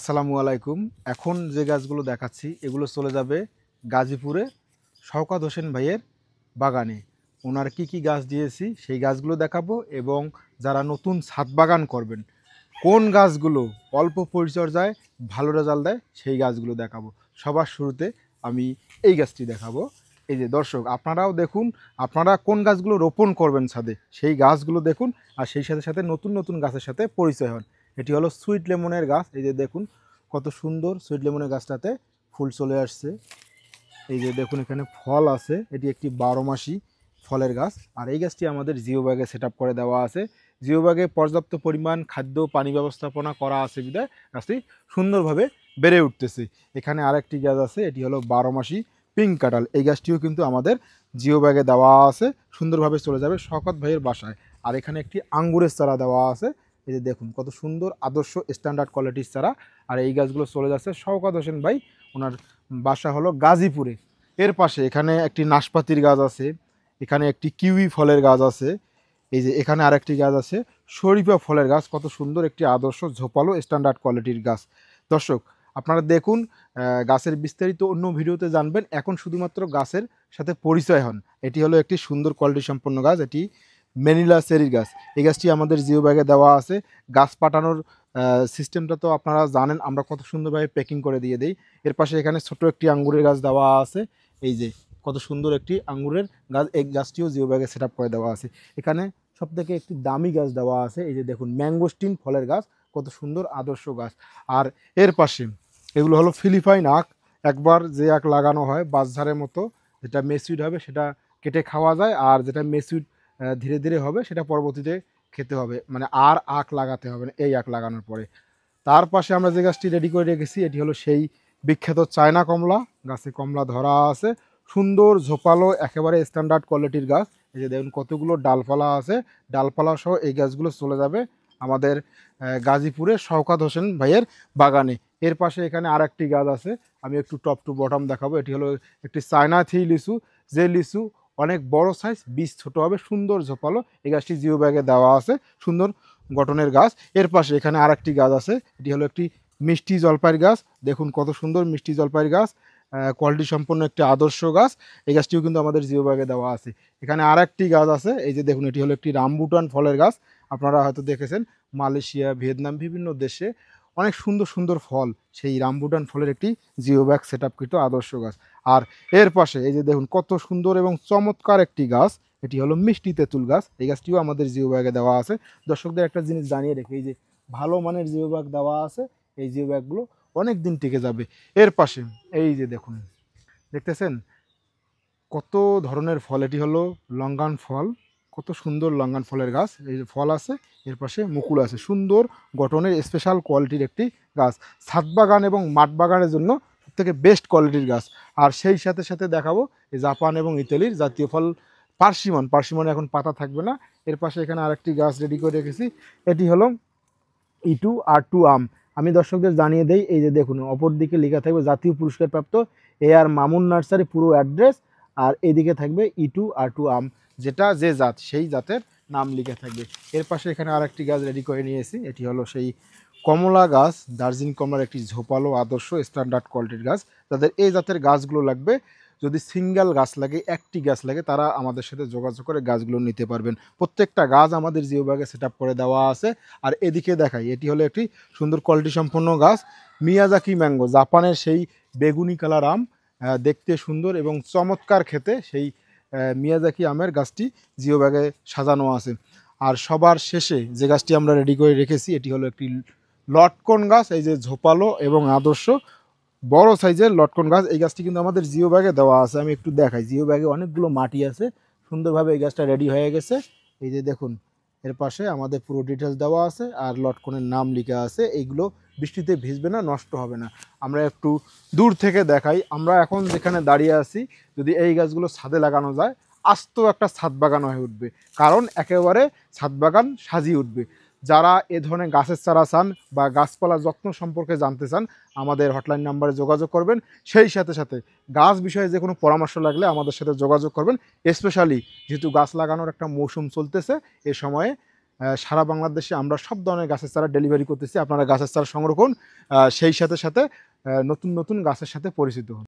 আসসালামু আলাইকুম। এখন যে গাছগুলো দেখাচ্ছি এগুলো চলে যাবে গাজীপুরে শওকত হোসেন ভাইয়ের বাগানে। ওনার কি কি গাছ দিয়েছি সেই গাছগুলো দেখাবো, এবং যারা নতুন ছাদ বাগান করবেন কোন গাছগুলো অল্প পরিচর্যায় ভালো রেজাল্ট দেয় সেই গাছগুলো দেখাবো। সবার শুরুতে আমি এই গাছটি দেখাবো। এই যে দর্শক, আপনারাও দেখুন, আপনারা কোন গাছগুলো রোপণ করবেন ছাদে সেই গাছগুলো দেখুন, আর সেই সাথে সাথে নতুন নতুন গাছের সাথে পরিচয় হন। এটি হলো সুইট লেমনের গাছ। এই যে দেখুন কত সুন্দর সুইট লেমনের গাছটাতে ফুল চলে আসছে। এই যে দেখুন এখানে ফল আছে, এটি একটি 12 মাসি ফলের গাছ। আর এই গাছটি আমাদের জিও ব্যাগে সেট আপ করে দেওয়া আছে। জিও ব্যাগে পর্যাপ্ত পরিমাণ খাদ্য পানি ব্যবস্থাপনা করা আছে বিধায় গাছটি সুন্দরভাবে বেড়ে উঠতেছে। এখানে আরেকটি গাছ আছে, এটি হলো 12 মাসি পিঙ্ক কাঁঠাল। এই গাছটিও কিন্তু আমাদের জিও ব্যাগে দেওয়া আছে, সুন্দরভাবে চলে যাবে শওকত ভাইয়ের বাসায়। আর এখানে একটি আঙ্গুরের চারা দেওয়া আছে। এই যে দেখুন কত সুন্দর আদর্শ স্ট্যান্ডার্ড কোয়ালিটির চারা। আর এই গাছগুলো চলে যাচ্ছে শওকত হোসেন ভাই, ওনার বাসা হলো গাজীপুরে। এর পাশে এখানে একটি নাশপাতির গাছ আছে, এখানে একটি কিউই ফলের গাছ আছে। এই যে এখানে আরেকটি গাছ আছে শরীফা ফলের গাছ। কত সুন্দর একটি আদর্শ ঝোপালো স্ট্যান্ডার্ড কোয়ালিটির গাছ। দর্শক আপনারা দেখুন, গাছের বিস্তারিত অন্য ভিডিওতে জানবেন, এখন শুধুমাত্র গাছের সাথে পরিচয় হন। এটি হলো একটি সুন্দর কোয়ালিটি সম্পন্ন গাছ, এটি ম্যানিলা চেরির গাছ। এই গাছটি আমাদের জিও ব্যাগে দেওয়া আছে। গাছ পাঠানোর সিস্টেমটা তো আপনারা জানেন, আমরা কত সুন্দরভাবে প্যাকিং করে দিয়ে দিই। এর পাশে এখানে ছোট একটি আঙ্গুরের গাছ দেওয়া আছে। এই যে কত সুন্দর একটি আঙ্গুরের গাছ, এই গাছটিও জিও ব্যাগে সেট আপ করে দেওয়া আছে। এখানে সবথেকে একটি দামি গাছ দেওয়া আছে, এই যে দেখুন ম্যাঙ্গোস্টিন ফলের গাছ, কত সুন্দর আদর্শ গাছ। আর এর পাশে এগুলো হলো ফিলিপাইন আখ। একবার যে আখ লাগানো হয় বাঁশঝাড়ের মতো, যেটা মেসুইড হবে সেটা কেটে খাওয়া যায়, আর যেটা মেসুইড ধীরে ধীরে হবে সেটা পরবর্তীতে খেতে হবে, মানে আর আখ লাগাতে হবে না এই আখ লাগানোর পরে। তার পাশে আমরা যে গাছটি রেডি করে রেখেছি এটি হলো সেই বিখ্যাত চায়না কমলা। গাছে কমলা ধরা আছে, সুন্দর ঝোপালো একেবারে স্ট্যান্ডার্ড কোয়ালিটির গাছ। এই যে দেখুন কতগুলো ডালপালা আছে, ডালপালা সহ এই গাছগুলো চলে যাবে আমাদের গাজীপুরে শওকত হোসেন ভাইয়ের বাগানে। এর পাশে এখানে আর একটি গাছ আছে, আমি একটু টপ টু বটম দেখাবো। এটি হলো একটি চায়না থ্রি লিচু, যে লিচু অনেক বড় সাইজ, বীজ ছোট হবে, সুন্দর ঝোপালো। এই গাছটি জিও ব্যাগে দেওয়া আছে, সুন্দর গঠনের গাছ। এর পাশে এখানে আর একটি গাছ আছে, এটি হলো একটি মিষ্টি জলপাইয়ের গাছ। দেখুন কত সুন্দর মিষ্টি জলপাইয়ের গাছ, কোয়ালিটি সম্পন্ন একটি আদর্শ গাছ। এই গাছটিও কিন্তু আমাদের জিও ব্যাগে দেওয়া আছে। এখানে আর একটি গাছ আছে, এই যে দেখুন এটি হলো একটি রামবুটান ফলের গাছ। আপনারা হয়তো দেখেছেন মালয়েশিয়া, ভিয়েতনাম বিভিন্ন দেশে অনেক সুন্দর সুন্দর ফল, সেই রামবুটান ফলের একটি জিও ব্যাগ সেট আপকৃত আদর্শ গাছ। আর এর পাশে এই যে দেখুন কত সুন্দর এবং চমৎকার একটি গাছ, এটি হলো মিষ্টি তেঁতুল গাছ। এই গাছটিও আমাদের জিও ব্যাগে দেওয়া আছে। দর্শকদের একটা জিনিস জানিয়ে রেখে, এই যে ভালো মানের জিও ব্যাগ দেওয়া আছে, এই জিও ব্যাগগুলো অনেক দিন টিকে যাবে। এর পাশে এই যে দেখুন, দেখতেছেন কত ধরনের ফল, এটি হলো লঙ্গান ফল। কত সুন্দর লঙ্গান ফলের গাছ, এই যে ফল আছে, এর পাশে মুকুল আছে, সুন্দর গঠনের স্পেশাল কোয়ালিটির একটি গাছ। ছাদ বাগান এবং মাঠ বাগানের জন্য সবথেকে বেস্ট কোয়ালিটির গাছ। আর সেই সাথে সাথে দেখাবো এই জাপান এবং ইতালির জাতীয় ফল পার্সিমন। পার্সিমনে এখন পাতা থাকবে না। এর পাশে এখানে আরেকটি গাছ রেডি করে রেখেছি, এটি হলো ইটু আর টু আম। আমি দর্শকদের জানিয়ে দেই, এই যে দেখুন অপর দিকে লেখা থাকবে জাতীয় পুরস্কারপ্রাপ্ত এ আর মামুন নার্সারি পুরো অ্যাড্রেস, আর এদিকে থাকবে ইটু আর টু আম, যেটা যে জাত সেই জাতের নাম লিখে থাকবে। এর পাশে এখানে আরেকটি গাছ রেডি করে নিয়েছি, এটি হলো সেই কমলা গাছ, দার্জিলিং কমলার একটি ঝোপালো আদর্শ স্ট্যান্ডার্ড কোয়ালিটির গাছ। তাদের এই জাতের গাছগুলো লাগবে, যদি সিঙ্গেল গাছ লাগে, একটি গাছ লাগে, তারা আমাদের সাথে যোগাযোগ করে গাছগুলো নিতে পারবেন। প্রত্যেকটা গাছ আমাদের জিও ব্যাগে সেট আপ করে দেওয়া আছে। আর এদিকে দেখাই, এটি হলো একটি সুন্দর কোয়ালিটি সম্পন্ন গাছ, মিয়াজাকি ম্যাঙ্গো, জাপানের সেই বেগুনি কালার আম, দেখতে সুন্দর এবং চমৎকার খেতে, সেই মিয়াজাকি আমের গাছটি জিও ব্যাগে সাজানো আছে। আর সবার শেষে যে গাছটি আমরা রেডি করে রেখেছি এটি হলো একটি লটকন গাছ, এই যে ঝোপালো এবং আদর্শ বড় সাইজের লটকন গাছ। এই গাছটি কিন্তু আমাদের জিও ব্যাগে দেওয়া আছে, আমি একটু দেখাই। জিও ব্যাগে অনেকগুলো মাটি আছে, সুন্দরভাবে এই গাছটা রেডি হয়ে গেছে। এই যে দেখুন এর পাশে আমাদের পুরো ডিটেলস দেওয়া আছে, আর লটকনের নাম লেখা আছে। এইগুলো বৃষ্টিতে ভিজবে না, নষ্ট হবে না। আমরা একটু দূর থেকে দেখাই, আমরা এখন যেখানে দাঁড়িয়ে আছি, যদি এই গাছগুলো ছাদে লাগানো যায় আস্ত একটা ছাদ বাগান হয়ে উঠবে, কারণ একেবারে ছাদ বাগান সাজিয়ে উঠবে। যারা এ ধরনের গাছের চারা চান বা গাছপালার যত্ন সম্পর্কে জানতে চান, আমাদের হটলাইন নাম্বারে যোগাযোগ করবেন। সেই সাথে সাথে গাছ বিষয়ে যে কোনো পরামর্শ লাগলে আমাদের সাথে যোগাযোগ করবেন। স্পেশালি যেহেতু গাছ লাগানোর একটা মৌসুম চলতেছে, এ সময়ে সারা বাংলাদেশে আমরা সব ধরনের গাছের চারা ডেলিভারি করতেছি। আপনারা গাছের চারা সংগ্রহ করুন, সেই সাথে সাথে নতুন নতুন গাছের সাথে পরিচিত হন।